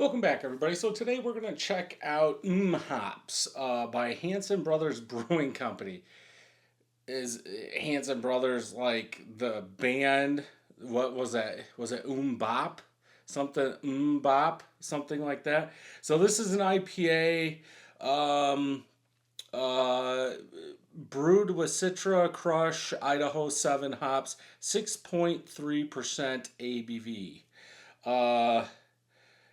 Welcome back, everybody. So today we're going to check out Mmmhops by Hanson Brothers Brewing Company. Is Hanson Brothers like the band? What was that? Was it Mmmbop? Something Mmmbop? Something like that. So this is an IPA um, uh, brewed with Citra, Krush, Idaho 7 hops, 6.3% ABV. Uh,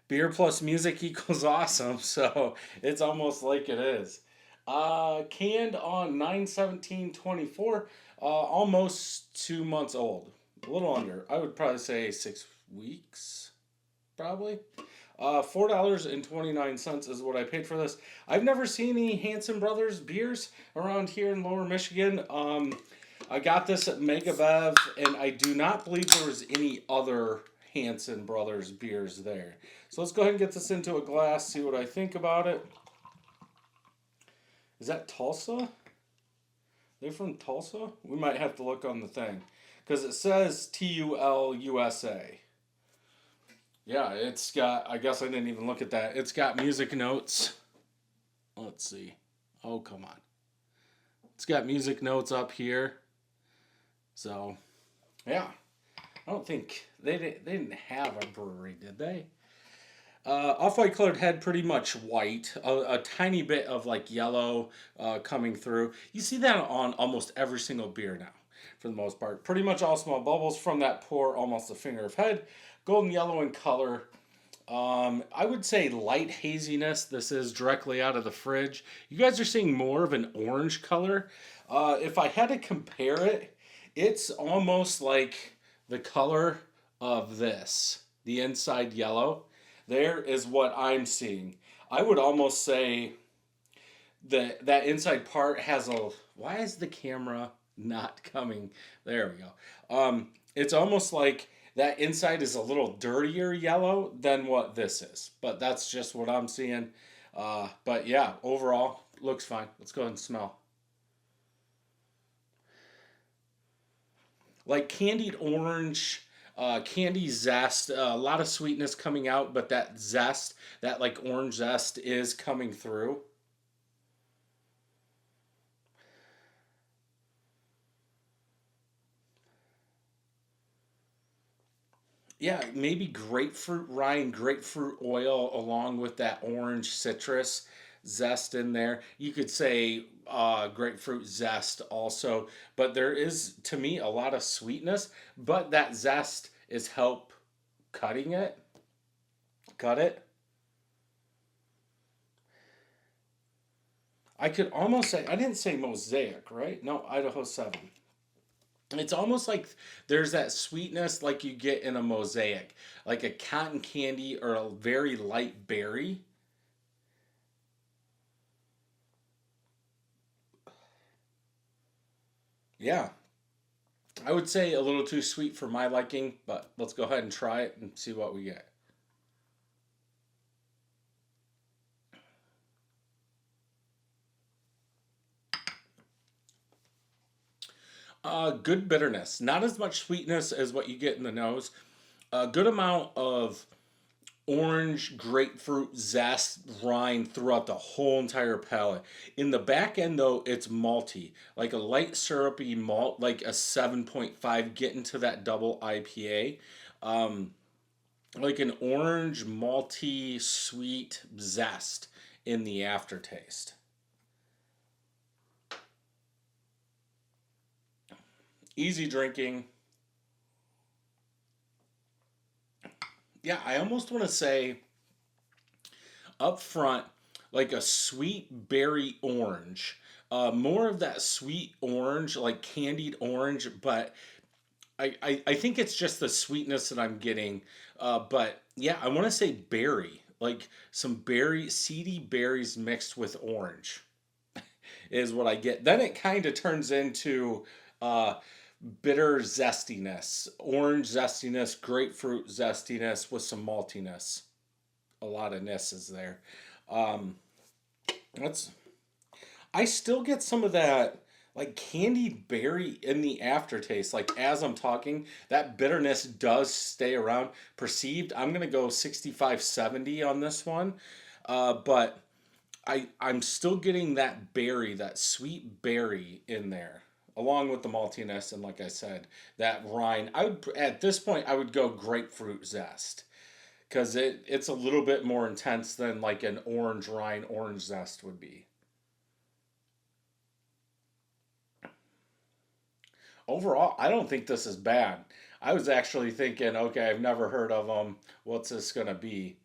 Beer plus music equals awesome, so it's almost like it is. Canned on 9/17/24, almost 2 months old. A little under. I would probably say 6 weeks, probably. $4.29 is what I paid for this. I've never seen any Hanson Brothers beers around here in Lower Michigan. I got this at Mega Bev, and I do not believe there was any other Hanson Brothers beers there. So let's go ahead and get this into a glass, see what I think about it. Is that Tulsa? They're from Tulsa? We might have to look on the thing. Because it says TUL USA. Yeah, it's got, I guess I didn't even look at that. It's got music notes. Let's see. Oh, come on. It's got music notes up here. So, yeah. I don't think, they didn't have a brewery, did they? Off-white colored head, pretty much white. A tiny bit of like yellow coming through. You see that on almost every single beer now, for the most part. Pretty much all small bubbles from that pour, almost a finger of head. Golden yellow in color. I would say light haziness. This is directly out of the fridge. You guys are seeing more of an orange color. If I had to compare it, it's almost like the color of this, the inside yellow. There is what I'm seeing. I would almost say that inside part has a. Why is the camera not coming? There we go. It's almost like that inside is a little dirtier yellow than what this is. But that's just what I'm seeing. But yeah, overall, looks fine. Let's go ahead and smell. Like candied orange, candy zest, a lot of sweetness coming out, but that zest, that like orange zest is coming through. Yeah, maybe grapefruit rind, grapefruit oil, along with that orange citrus zest in there. You could say grapefruit zest also, but there is, to me, a lot of sweetness, but that zest is help cutting it. Cut it. I could almost say, I didn't say mosaic, right? No, Idaho 7. It's almost like there's that sweetness like you get in a mosaic, like a cotton candy or a very light berry. Yeah, I would say a little too sweet for my liking, but let's go ahead and try it and see what we get. Good bitterness, not as much sweetness as what you get in the nose. A good amount of orange grapefruit zest rind throughout the whole entire palate. In the back end though, it's malty, like a light syrupy malt, like a 7.5 getting to that double IPA. Um, like an orange malty sweet zest in the aftertaste. Easy drinking. Yeah, I almost want to say up front, like a sweet berry orange. More of that sweet orange, like candied orange, but I think it's just the sweetness that I'm getting. But yeah, I want to say berry, like some berry, seedy berries mixed with orange is what I get. Then it kind of turns into uh, bitter zestiness, orange zestiness, grapefruit zestiness with some maltiness. A lot of ness is there. Um, that's I still get some of that like candied berry in the aftertaste. Like as I'm talking, that bitterness does stay around. Perceived, I'm gonna go 65-70 on this one. But I'm still getting that berry, that sweet berry in there, along with the maltiness and like I said, that rind. I would at this point I would go grapefruit zest because it's a little bit more intense than like an orange rind orange zest would be. Overall, I don't think this is bad. I was actually thinking, okay, I've never heard of them. What's this gonna be?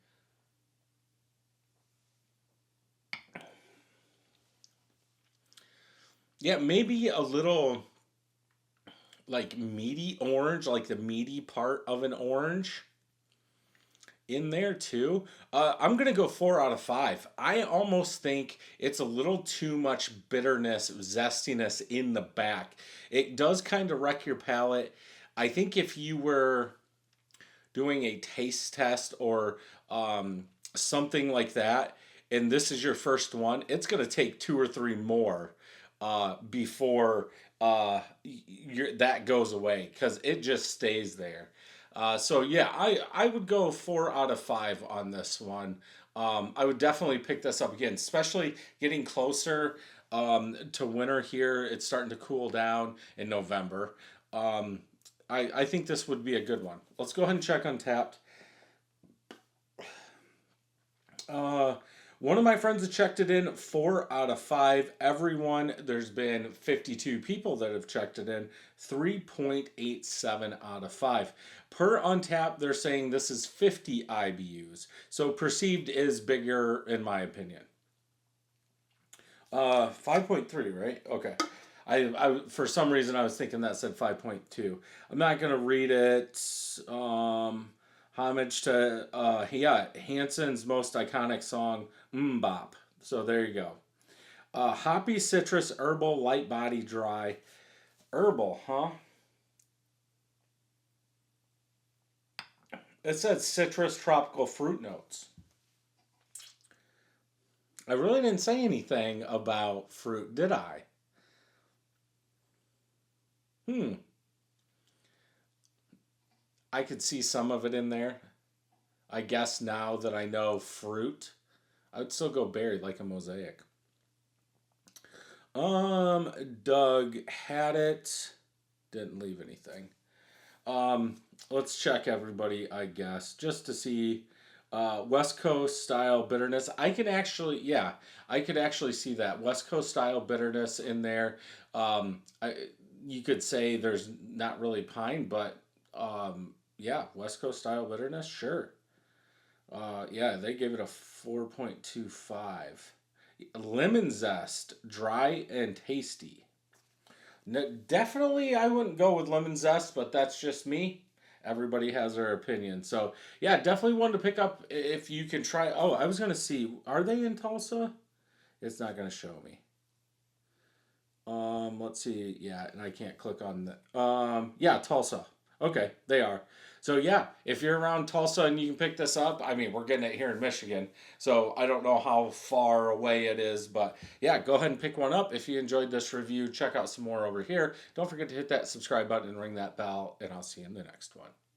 Yeah, maybe a little like meaty orange, like the meaty part of an orange in there too. I'm gonna go 4 out of 5. I almost think it's a little too much bitterness, zestiness in the back. It does kind of wreck your palate. I think if you were doing a taste test or something like that, and this is your first one, it's gonna take two or three more before that goes away because it just stays there. So yeah, I would go 4 out of 5 on this one. I would definitely pick this up again, especially getting closer to winter here. It's starting to cool down in November. Um, I think this would be a good one. Let's go ahead and check Untapped. Uh, One of my friends has checked it in 4 out of 5. Everyone, there's been 52 people that have checked it in 3.87 out of 5. Per Untap, they're saying this is 50 IBUs. So perceived is bigger in my opinion. 5.3, right? Okay. I for some reason I was thinking that said 5.2. I'm not gonna read it. Homage to yeah, Hanson's most iconic song, Mmmbop. So there you go. Hoppy citrus herbal light body dry. Herbal, huh? It says citrus tropical fruit notes. I really didn't say anything about fruit, did I? Hmm. I could see some of it in there. I guess now that I know fruit, I would still go berry like a mosaic. Um, Doug had it. Didn't leave anything. Let's check everybody, I guess, just to see West Coast style bitterness. I can actually, yeah, I could actually see that West Coast style bitterness in there. You could say there's not really pine, but yeah, West Coast style bitterness, sure. Yeah, they gave it a 4.25. Lemon zest, dry and tasty. No, definitely, I wouldn't go with lemon zest, but that's just me. Everybody has their opinion. So, yeah, definitely one to pick up if you can try. Oh, I was going to see, are they in Tulsa? It's not going to show me. Let's see. Yeah, and I can't click on the. Yeah, Tulsa. Okay, they are. So yeah, if you're around Tulsa and you can pick this up, I mean, we're getting it here in Michigan, so I don't know how far away it is, but yeah, go ahead and pick one up. If you enjoyed this review, check out some more over here. Don't forget to hit that subscribe button and ring that bell, and I'll see you in the next one.